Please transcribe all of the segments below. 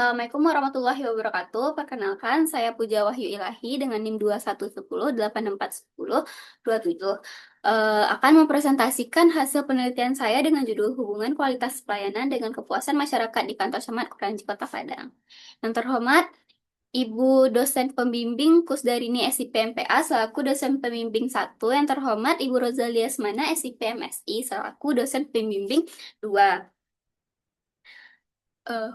Assalamualaikum warahmatullahi wabarakatuh. Perkenalkan, saya Puja Wahyu Ilahi dengan NIM 2110 841027. Akan mempresentasikan hasil penelitian saya dengan judul Hubungan Kualitas Pelayanan dengan Kepuasan Masyarakat di Kantor Camat Kuranji Kota Padang. Yang terhormat, Ibu dosen pembimbing Kusdarini SIP MPA selaku dosen pembimbing 1. Yang terhormat, Ibu Rozalia Semana SIP MSI selaku dosen pembimbing 2.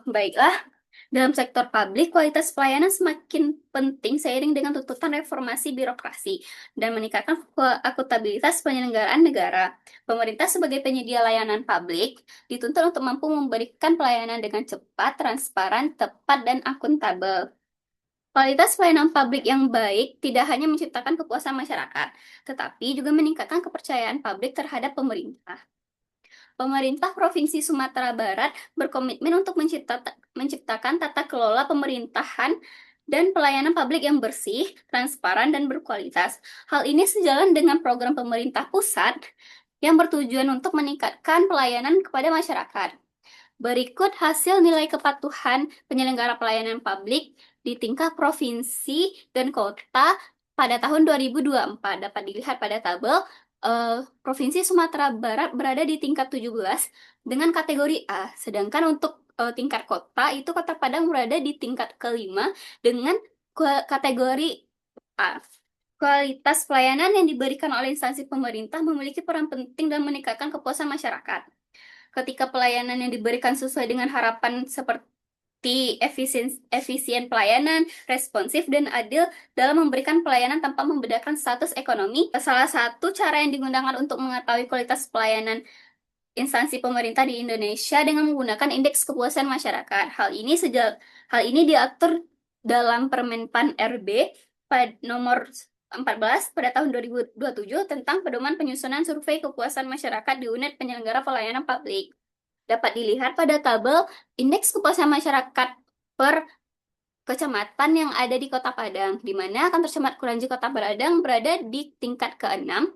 Baiklah. Dalam sektor publik, kualitas pelayanan semakin penting seiring dengan tuntutan reformasi birokrasi dan meningkatkan akuntabilitas penyelenggaraan negara. Pemerintah sebagai penyedia layanan publik dituntut untuk mampu memberikan pelayanan dengan cepat, transparan, tepat, dan akuntabel. Kualitas pelayanan publik yang baik tidak hanya menciptakan kepuasan masyarakat, tetapi juga meningkatkan kepercayaan publik terhadap pemerintah. Pemerintah Provinsi Sumatera Barat berkomitmen untuk menciptakan tata kelola pemerintahan dan pelayanan publik yang bersih, transparan, dan berkualitas. Hal ini sejalan dengan program pemerintah pusat yang bertujuan untuk meningkatkan pelayanan kepada masyarakat. Berikut hasil nilai kepatuhan penyelenggara pelayanan publik di tingkat provinsi dan kota pada tahun 2024. Dapat dilihat pada tabel. Provinsi Sumatera Barat berada di tingkat 17 dengan kategori A, sedangkan untuk tingkat kota itu Kota Padang berada di tingkat kelima dengan kategori A. Kualitas pelayanan yang diberikan oleh instansi pemerintah memiliki peran penting dalam meningkatkan kepuasan masyarakat. Ketika pelayanan yang diberikan sesuai dengan harapan seperti efisien pelayanan, responsif, dan adil dalam memberikan pelayanan tanpa membedakan status ekonomi. Salah satu cara yang digunakan untuk mengetahui kualitas pelayanan instansi pemerintah di Indonesia dengan menggunakan indeks kepuasan masyarakat. Hal ini diatur dalam Permen PAN RB pada nomor 14 pada tahun 2027 tentang pedoman penyusunan survei kepuasan masyarakat di unit penyelenggara pelayanan publik. Dapat dilihat pada tabel indeks kepuasan masyarakat per kecamatan yang ada di Kota Padang, di mana kantor camat Kuranji Kota Padang berada di tingkat ke-6,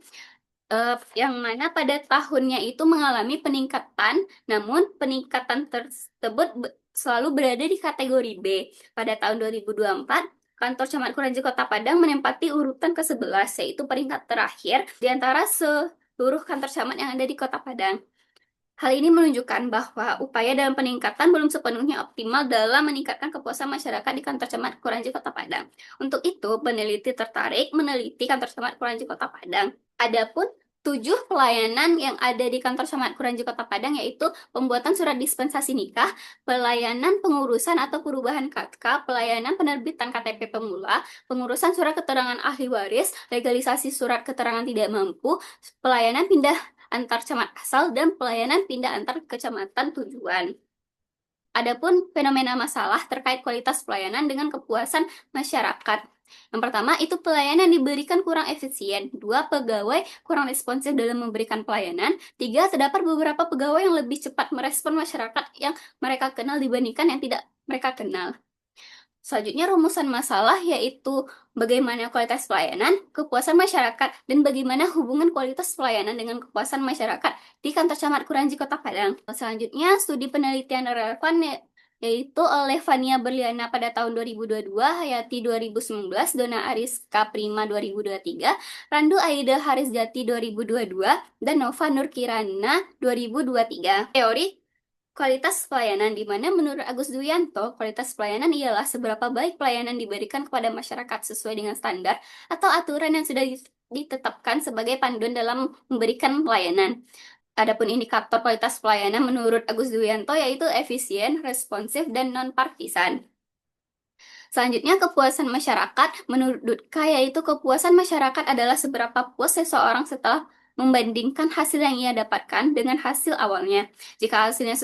yang mana pada tahunnya itu mengalami peningkatan, namun peningkatan tersebut selalu berada di kategori B. Pada tahun 2024, kantor camat Kuranji Kota Padang menempati urutan ke-11, yaitu peringkat terakhir di antara seluruh kantor camat yang ada di Kota Padang. Hal ini menunjukkan bahwa upaya dalam peningkatan belum sepenuhnya optimal dalam meningkatkan kepuasan masyarakat di kantor camat Kuranji Kota Padang. Untuk itu, peneliti tertarik meneliti kantor camat Kuranji Kota Padang. Adapun 7 pelayanan yang ada di kantor camat Kuranji Kota Padang yaitu pembuatan surat dispensasi nikah, pelayanan pengurusan atau perubahan KK, pelayanan penerbitan KTP pemula, pengurusan surat keterangan ahli waris, legalisasi surat keterangan tidak mampu, pelayanan pindah antar camat asal, dan pelayanan pindah antar kecamatan tujuan. Adapun fenomena masalah terkait kualitas pelayanan dengan kepuasan masyarakat. Yang pertama, itu pelayanan diberikan kurang efisien. 2, pegawai kurang responsif dalam memberikan pelayanan. 3, terdapat beberapa pegawai yang lebih cepat merespon masyarakat yang mereka kenal dibandingkan yang tidak mereka kenal. Selanjutnya, rumusan masalah yaitu bagaimana kualitas pelayanan, kepuasan masyarakat, dan bagaimana hubungan kualitas pelayanan dengan kepuasan masyarakat di kantor camat Kuranji Kota Padang. Selanjutnya, studi penelitian relevan yaitu oleh Fania Berliana pada tahun 2022, Hayati 2019, Dona Ariska Prima 2023, Randu Aida Harisjati 2022, dan Nova Nur Kirana 2023. Teori kualitas pelayanan, di mana menurut Agus Duyanto, kualitas pelayanan ialah seberapa baik pelayanan diberikan kepada masyarakat sesuai dengan standar atau aturan yang sudah ditetapkan sebagai panduan dalam memberikan pelayanan. Adapun indikator kualitas pelayanan menurut Agus Duyanto yaitu efisien, responsif, dan non-partisan. Selanjutnya, kepuasan masyarakat menurut Dudka yaitu kepuasan masyarakat adalah seberapa puas seseorang setelah membandingkan hasil yang ia dapatkan dengan hasil awalnya. Jika hasilnya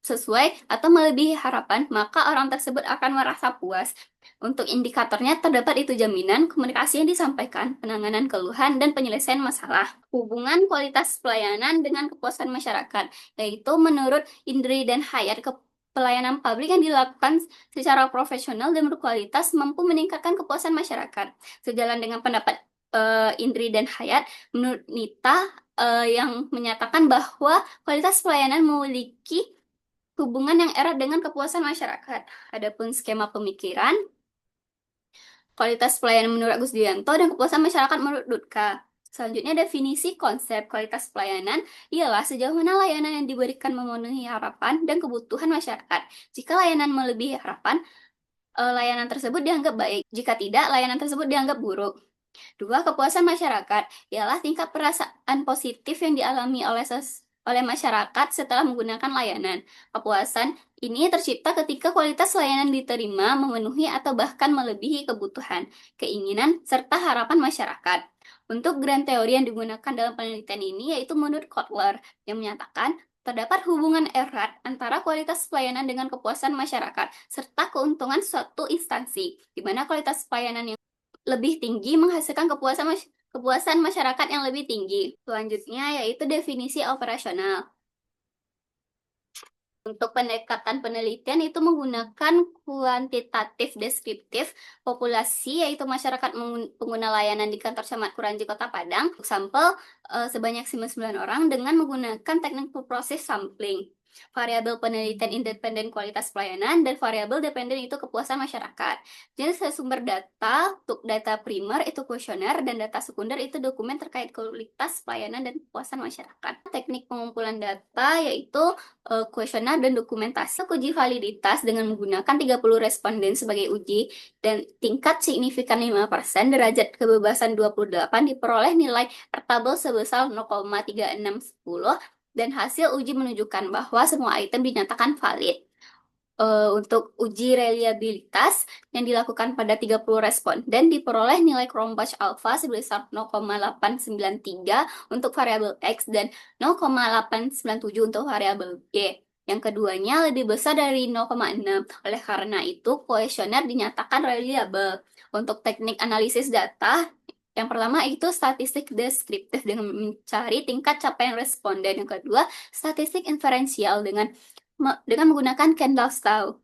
sesuai atau melebihi harapan, maka orang tersebut akan merasa puas. Untuk indikatornya terdapat itu jaminan, komunikasi yang disampaikan, penanganan keluhan, dan penyelesaian masalah. Hubungan kualitas pelayanan dengan kepuasan masyarakat, yaitu menurut Indri dan Hayat, pelayanan publik yang dilakukan secara profesional dan berkualitas mampu meningkatkan kepuasan masyarakat. Sejalan dengan pendapat Indri dan Hayat, menurut Nita yang menyatakan bahwa kualitas pelayanan memiliki hubungan yang erat dengan kepuasan masyarakat. Adapun skema pemikiran, kualitas pelayanan menurut Agus Dianto, dan kepuasan masyarakat menurut Dudka. Selanjutnya, definisi konsep kualitas pelayanan ialah sejauh mana layanan yang diberikan memenuhi harapan dan kebutuhan masyarakat. Jika layanan melebihi harapan, layanan tersebut dianggap baik. Jika tidak, layanan tersebut dianggap buruk. Dua, kepuasan masyarakat ialah tingkat perasaan positif yang dialami oleh masyarakat setelah menggunakan layanan. Kepuasan ini tercipta ketika kualitas layanan diterima memenuhi atau bahkan melebihi kebutuhan, keinginan, serta harapan masyarakat. Untuk grand teori yang digunakan dalam penelitian ini yaitu menurut Kotler, yang menyatakan terdapat hubungan erat antara kualitas pelayanan dengan kepuasan masyarakat, serta keuntungan suatu instansi, di mana kualitas pelayanan yang lebih tinggi menghasilkan kepuasan masyarakat yang lebih tinggi. Selanjutnya yaitu definisi operasional. Untuk pendekatan penelitian itu menggunakan kuantitatif deskriptif populasi, yaitu masyarakat pengguna layanan di kantor camat Kuranji Kota Padang, sampel sebanyak 99 orang dengan menggunakan teknik proses sampling. Variabel penelitian independen kualitas pelayanan dan variabel dependen itu kepuasan masyarakat. Jenis sumber data, untuk data primer itu kuesioner dan data sekunder itu dokumen terkait kualitas pelayanan dan kepuasan masyarakat. Teknik pengumpulan data yaitu kuesioner dan dokumentasi. Uji validitas dengan menggunakan 30 responden sebagai uji dan tingkat signifikan 5%, derajat kebebasan 28, diperoleh nilai per tabel sebesar 0,3610 dan hasil uji menunjukkan bahwa semua item dinyatakan valid. Untuk uji reliabilitas yang dilakukan pada 30 responden diperoleh nilai Cronbach alpha sebesar 0,893 untuk variabel X dan 0,897 untuk variabel Y. Yang keduanya lebih besar dari 0,6. Oleh karena itu, kuesioner dinyatakan reliable. Untuk teknik analisis data, yang pertama itu statistik deskriptif dengan mencari tingkat capaian responden. Yang kedua, statistik inferensial dengan menggunakan Kendall-Stau.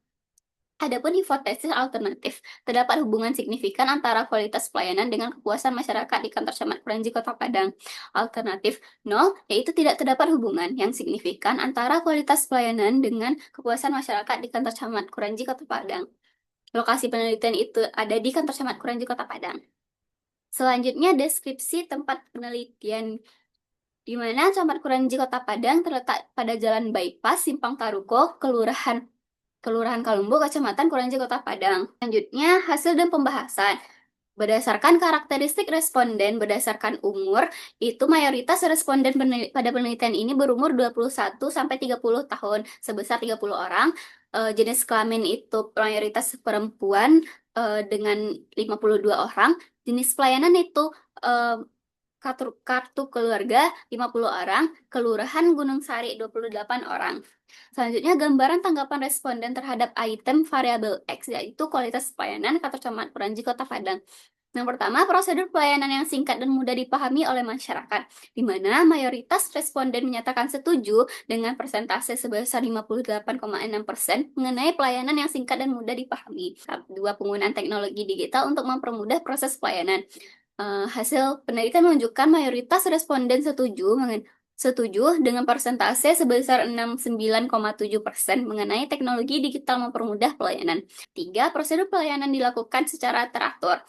Adapun hipotesis alternatif, terdapat hubungan signifikan antara kualitas pelayanan dengan kepuasan masyarakat di kantor camat Kuranji Kota Padang. Alternatif 0, yaitu tidak terdapat hubungan yang signifikan antara kualitas pelayanan dengan kepuasan masyarakat di kantor camat Kuranji Kota Padang. Lokasi penelitian itu ada di kantor camat Kuranji Kota Padang. Selanjutnya, deskripsi tempat penelitian, di mana Camat Kuranji Kota Padang terletak pada Jalan Bypass Simpang Taruko, Kelurahan Kalumbu, Kecamatan Kuranji Kota Padang. Selanjutnya, hasil dan pembahasan. Berdasarkan karakteristik responden berdasarkan umur, itu mayoritas responden pada penelitian ini berumur 21 sampai 30 tahun, sebesar 30 orang. Jenis kelamin itu mayoritas perempuan dengan 52 orang. Jenis pelayanan itu kartu keluarga 50 orang, Kelurahan Gunung Sari 28 orang. Selanjutnya, gambaran tanggapan responden terhadap item variabel X, yaitu kualitas pelayanan kantor camat Kuranji Kota Padang. Yang pertama, prosedur pelayanan yang singkat dan mudah dipahami oleh masyarakat, di mana mayoritas responden menyatakan setuju dengan persentase sebesar 58,6% mengenai pelayanan yang singkat dan mudah dipahami. Dua, penggunaan teknologi digital untuk mempermudah proses pelayanan. Hasil penelitian menunjukkan mayoritas responden setuju dengan persentase sebesar 69,7% mengenai teknologi digital mempermudah pelayanan. 3, prosedur pelayanan dilakukan secara teratur.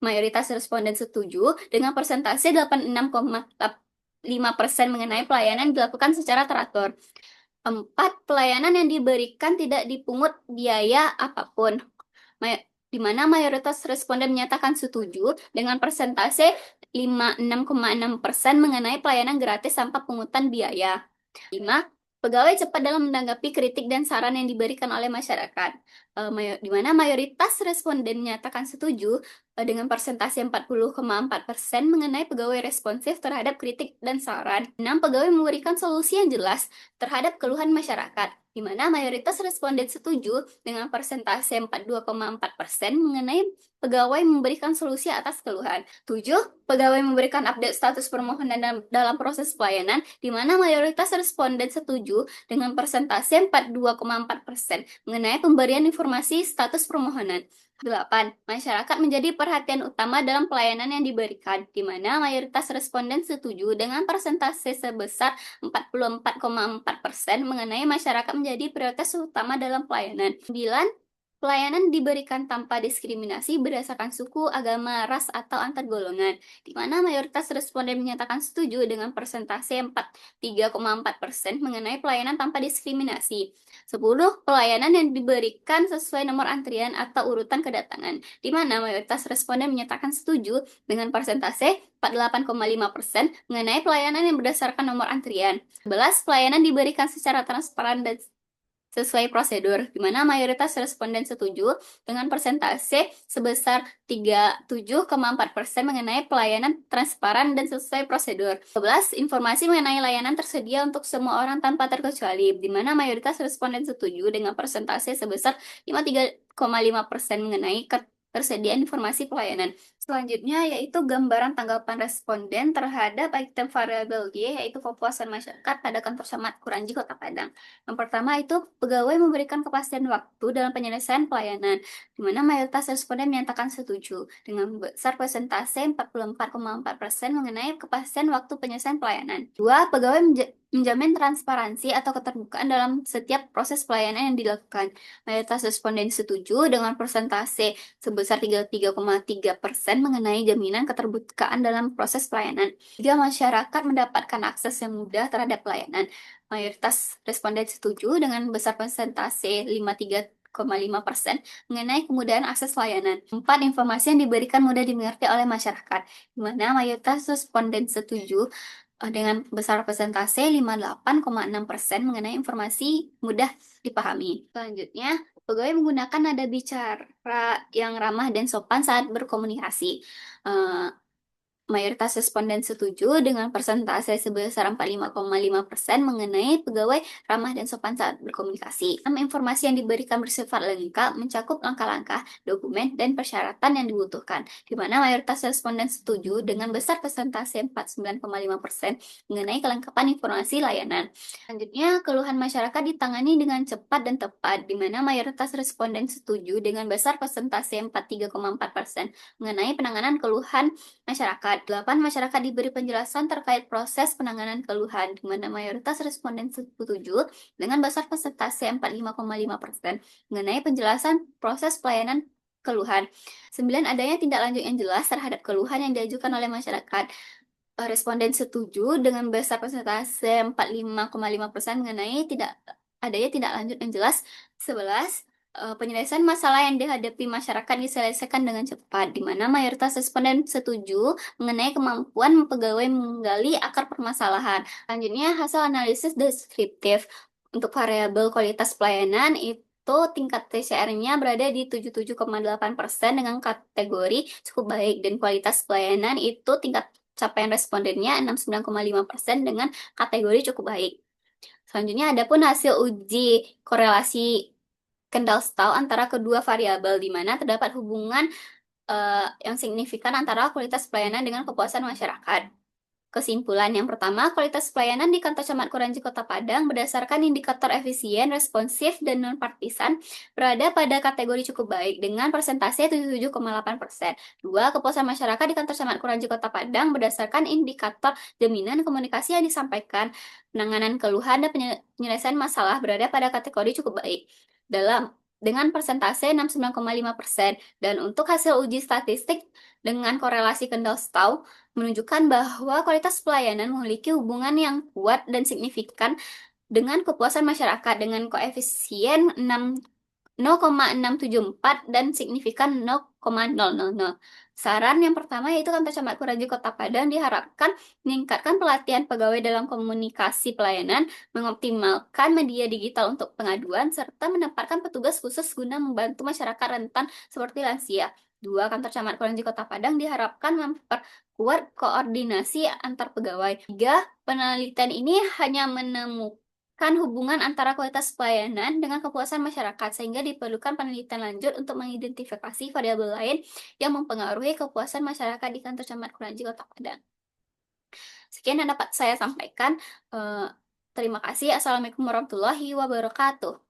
Mayoritas responden setuju dengan persentase 86,5% mengenai pelayanan dilakukan secara teratur. 4, pelayanan yang diberikan tidak dipungut biaya apapun, di mana mayoritas responden menyatakan setuju dengan persentase 56,6% mengenai pelayanan gratis tanpa pungutan biaya. 5, pegawai cepat dalam menanggapi kritik dan saran yang diberikan oleh masyarakat, di mana mayoritas responden menyatakan setuju dengan persentase 40,4% mengenai pegawai responsif terhadap kritik dan saran. 6, pegawai memberikan solusi yang jelas terhadap keluhan masyarakat, di mana mayoritas responden setuju dengan persentase 42,4% mengenai pegawai memberikan solusi atas keluhan. 7, pegawai memberikan update status permohonan dalam proses pelayanan, di mana mayoritas responden setuju dengan persentase 42,4% mengenai pemberian informasi status permohonan. 8. Masyarakat menjadi perhatian utama dalam pelayanan yang diberikan, di mana mayoritas responden setuju dengan persentase sebesar 44,4% mengenai masyarakat menjadi prioritas utama dalam pelayanan. 9. Pelayanan diberikan tanpa diskriminasi berdasarkan suku, agama, ras, atau antar golongan, di mana mayoritas responden menyatakan setuju dengan persentase 43,4% mengenai pelayanan tanpa diskriminasi. 10. Pelayanan yang diberikan sesuai nomor antrian atau urutan kedatangan, di mana mayoritas responden menyatakan setuju dengan persentase 48,5% mengenai pelayanan yang berdasarkan nomor antrian. 11. Pelayanan diberikan secara transparan dan sesuai prosedur, di mana mayoritas responden setuju dengan persentase sebesar 37,4% mengenai pelayanan transparan dan sesuai prosedur. 12. Informasi mengenai layanan tersedia untuk semua orang tanpa terkecuali, di mana mayoritas responden setuju dengan persentase sebesar 53,5% mengenai ketersediaan informasi pelayanan. Selanjutnya yaitu gambaran tanggapan responden terhadap item variabel Y, yaitu kepuasan masyarakat pada kantor camat Kuranji Kota Padang. Yang pertama itu pegawai memberikan kepastian waktu dalam penyelesaian pelayanan, di mana mayoritas responden menyatakan setuju dengan besar persentase 44,4% mengenai kepastian waktu penyelesaian pelayanan. Dua, pegawai menjamin transparansi atau keterbukaan dalam setiap proses pelayanan yang dilakukan. Mayoritas responden setuju dengan persentase sebesar 33,3% mengenai jaminan keterbukaan dalam proses pelayanan. Tiga, masyarakat mendapatkan akses yang mudah terhadap pelayanan. Mayoritas responden setuju dengan besar persentase 53,5% mengenai kemudahan akses layanan. 4. Informasi yang diberikan mudah dimengerti oleh masyarakat, di mana mayoritas responden setuju dengan besar persentase 58,6% mengenai informasi mudah dipahami. Selanjutnya, pegawai menggunakan nada bicara yang ramah dan sopan saat berkomunikasi. Mayoritas responden setuju dengan persentase sebesar 45,5% mengenai pegawai ramah dan sopan saat berkomunikasi. Informasi yang diberikan bersifat lengkap, mencakup langkah-langkah, dokumen, dan persyaratan yang dibutuhkan, di mana mayoritas responden setuju dengan besar persentase 49,5% mengenai kelengkapan informasi layanan. Selanjutnya, keluhan masyarakat ditangani dengan cepat dan tepat, di mana mayoritas responden setuju dengan besar persentase 43,4% mengenai penanganan keluhan masyarakat. 8. Masyarakat diberi penjelasan terkait proses penanganan keluhan, di mana mayoritas responden setuju dengan besar persentase 45,5% mengenai penjelasan proses pelayanan keluhan. 9. Adanya tindak lanjut yang jelas terhadap keluhan yang diajukan oleh masyarakat. Responden setuju dengan besar persentase 45,5% mengenai adanya tindak lanjut yang jelas. 11. Penyelesaian masalah yang dihadapi masyarakat diselesaikan dengan cepat, di mana mayoritas responden setuju mengenai kemampuan pegawai menggali akar permasalahan. Selanjutnya, hasil analisis deskriptif untuk variabel kualitas pelayanan itu tingkat TCR-nya berada di 77,8% dengan kategori cukup baik, dan kualitas pelayanan itu tingkat capaian respondennya 69,5% dengan kategori cukup baik. Selanjutnya, adapun hasil uji korelasi Kendall-Stahl antara kedua variabel, di mana terdapat hubungan yang signifikan antara kualitas pelayanan dengan kepuasan masyarakat. Kesimpulan yang pertama, kualitas pelayanan di kantor camat Kuranji Kota Padang berdasarkan indikator efisien, responsif, dan non-partisan berada pada kategori cukup baik dengan persentase 77,8%. Dua, kepuasan masyarakat di kantor camat Kuranji Kota Padang berdasarkan indikator jaminan komunikasi yang disampaikan, penanganan keluhan, dan penyelesaian masalah berada pada kategori cukup baik dengan persentase 69,5%. Dan untuk hasil uji statistik dengan korelasi Kendall-Stahl menunjukkan bahwa kualitas pelayanan memiliki hubungan yang kuat dan signifikan dengan kepuasan masyarakat dengan koefisien 0,674 dan signifikan 0,000. Saran yang pertama yaitu kantor camat Kuranji Kota Padang diharapkan meningkatkan pelatihan pegawai dalam komunikasi pelayanan, mengoptimalkan media digital untuk pengaduan, serta menempatkan petugas khusus guna membantu masyarakat rentan seperti lansia. Dua, kantor camat Kuranji Kota Padang diharapkan memperkuat koordinasi antar pegawai. Tiga, penelitian ini hanya menemukan hubungan antara kualitas pelayanan dengan kepuasan masyarakat, sehingga diperlukan penelitian lanjut untuk mengidentifikasi variabel lain yang mempengaruhi kepuasan masyarakat di kantor camat Kuranji Kota Padang. Sekian yang dapat saya sampaikan. Terima kasih. Assalamualaikum warahmatullahi wabarakatuh.